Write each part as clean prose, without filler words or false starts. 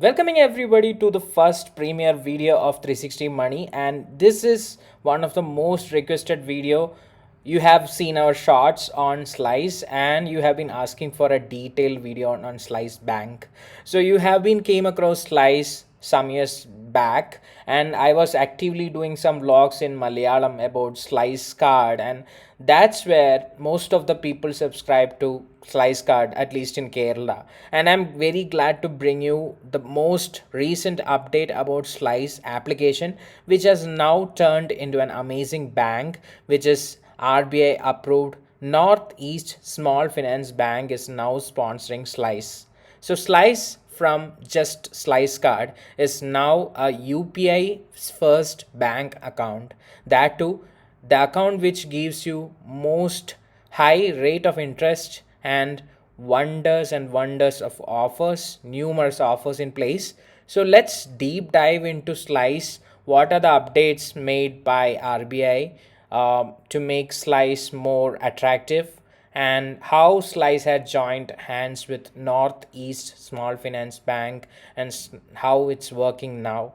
Welcoming everybody to the first premiere video of 360 Money, and this is one of the most requested video. You have seen our shorts on Slice and you have been asking for a detailed video on Slice Bank. So you have been came across Slice some years back, and I was actively doing some vlogs in Malayalam about Slice Card, and that's where most of the people subscribe to Slice Card, at least in Kerala. And I'm very glad to bring you the most recent update about Slice application, which has now turned into an amazing bank, which is RBI approved. Northeast Small Finance Bank is now sponsoring Slice. So Slice from just Slice Card is now a UPI first bank account. That too, the account which gives you most high rate of interest and wonders of offers, numerous offers in place. So let's deep dive into Slice. What are the updates made by RBI to make Slice more attractive, and how Slice had joined hands with Northeast Small Finance Bank, and how it's working now.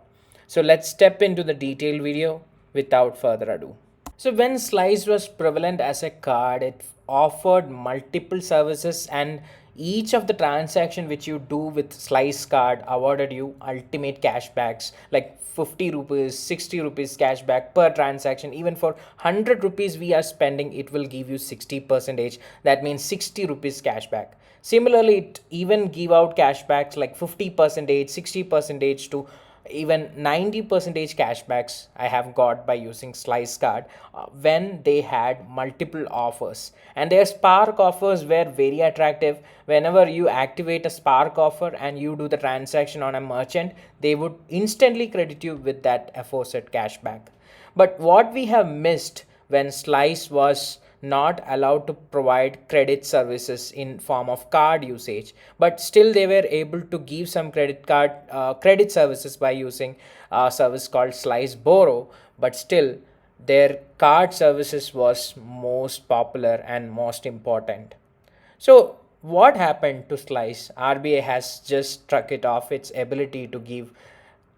So let's step into the detailed video without further ado. So when Slice was prevalent as a card, it offered multiple services, and each of the transaction which you do with Slice card awarded you ultimate cashbacks like 50 rupees, 60 rupees cashback per transaction. Even for 100 rupees we are spending, it will give you 60 percentage. That means 60 rupees cashback. Similarly, it even give out cashbacks like 50 percentage, 60 percentage to even 90 percentage cashbacks I have got by using Slice card when they had multiple offers. And their spark offers were very attractive. Whenever you activate a spark offer and you do the transaction on a merchant, they would instantly credit you with that aforesaid cashback. But what we have missed when Slice was not allowed to provide credit services in form of card usage, but still they were able to give some credit services by using a service called Slice Borrow. But still their card services was most popular and most important. So what happened to Slice? RBI has just struck it off its ability to give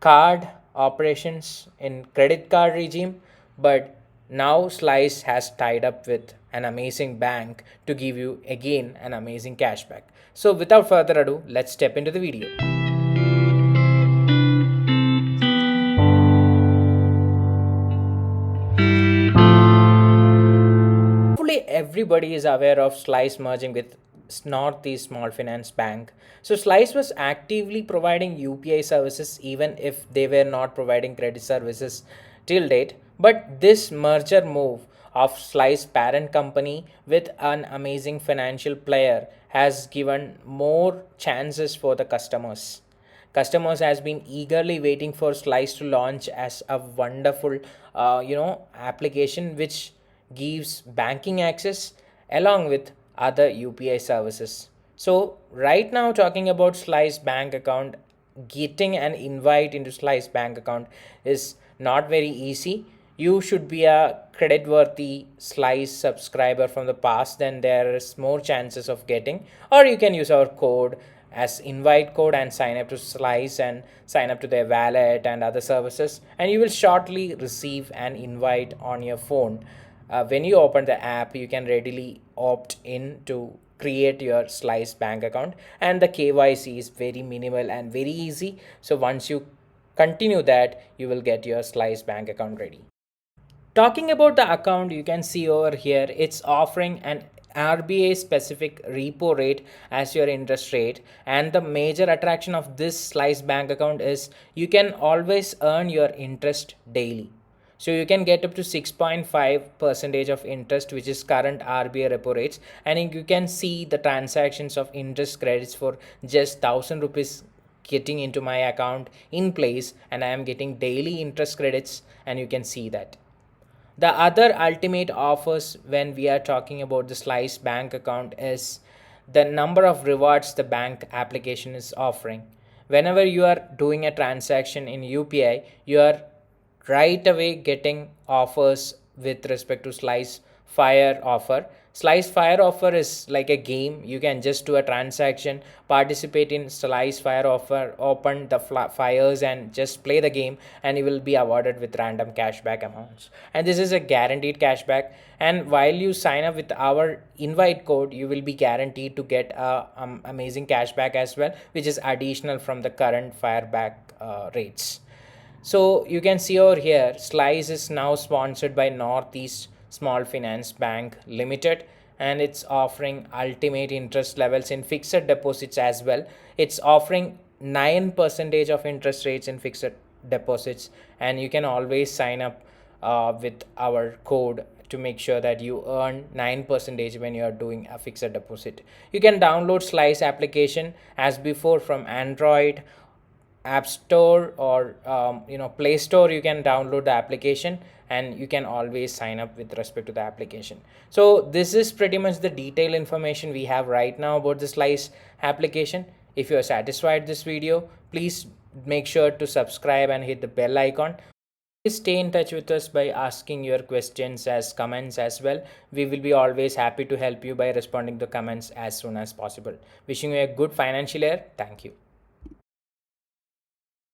card operations in credit card regime, but now Slice has tied up with an amazing bank to give you again an amazing cashback. So without further ado, let's step into the video. Hopefully everybody is aware of Slice merging with Northeast Small Finance Bank. So Slice was actively providing UPI services even if they were not providing credit services till date. But this merger move of Slice parent company with an amazing financial player has given more chances for the customers. Customers has been eagerly waiting for Slice to launch as a wonderful application which gives banking access along with other UPI services. So right now, talking about Slice bank account, getting an invite into Slice bank account is not very easy. You should be a creditworthy Slice subscriber from the past, then there is more chances of getting, or you can use our code as invite code and sign up to Slice and sign up to their wallet and other services, and you will shortly receive an invite on your phone. When you open the app, you can readily opt in to create your Slice bank account, and the KYC is very minimal and very easy. So once you continue that, you will get your Slice bank account ready. Talking about the account, you can see over here it's offering an RBA specific repo rate as your interest rate, and the major attraction of this Slice bank account is you can always earn your interest daily. So you can get up to 6.5 percentage of interest, which is current RBA repo rates, and you can see the transactions of interest credits for just 1000 rupees getting into my account in place, and I am getting daily interest credits, and you can see that. The other ultimate offers when we are talking about the Slice bank account is the number of rewards the bank application is offering. Whenever you are doing a transaction in UPI, you are right away getting offers with respect to Slice fire offer. Slice fire offer is like a game. You can just do a transaction, participate in slice fire offer, open the fires and just play the game, and you will be awarded with random cashback amounts. And this is a guaranteed cashback. And while you sign up with our invite code, you will be guaranteed to get a amazing cashback as well, which is additional from the current fireback rates. So you can see over here, Slice is now sponsored by Northeast Small Finance Bank Limited, and it's offering ultimate interest levels in fixed deposits as well. It's offering 9% of interest rates in fixed deposits, and you can always sign up with our code to make sure that you earn 9% when you are doing a fixed deposit. You can download Slice application as before from Android App Store or Play Store. You can download the application and you can always sign up with respect to the application. So this is pretty much the detailed information we have right now about the Slice application. If you are satisfied this video, please make sure to subscribe and hit the bell icon. Please stay in touch with us by asking your questions as comments as well. We will be always happy to help you by responding to comments as soon as possible. Wishing you a good financial year. Thank you.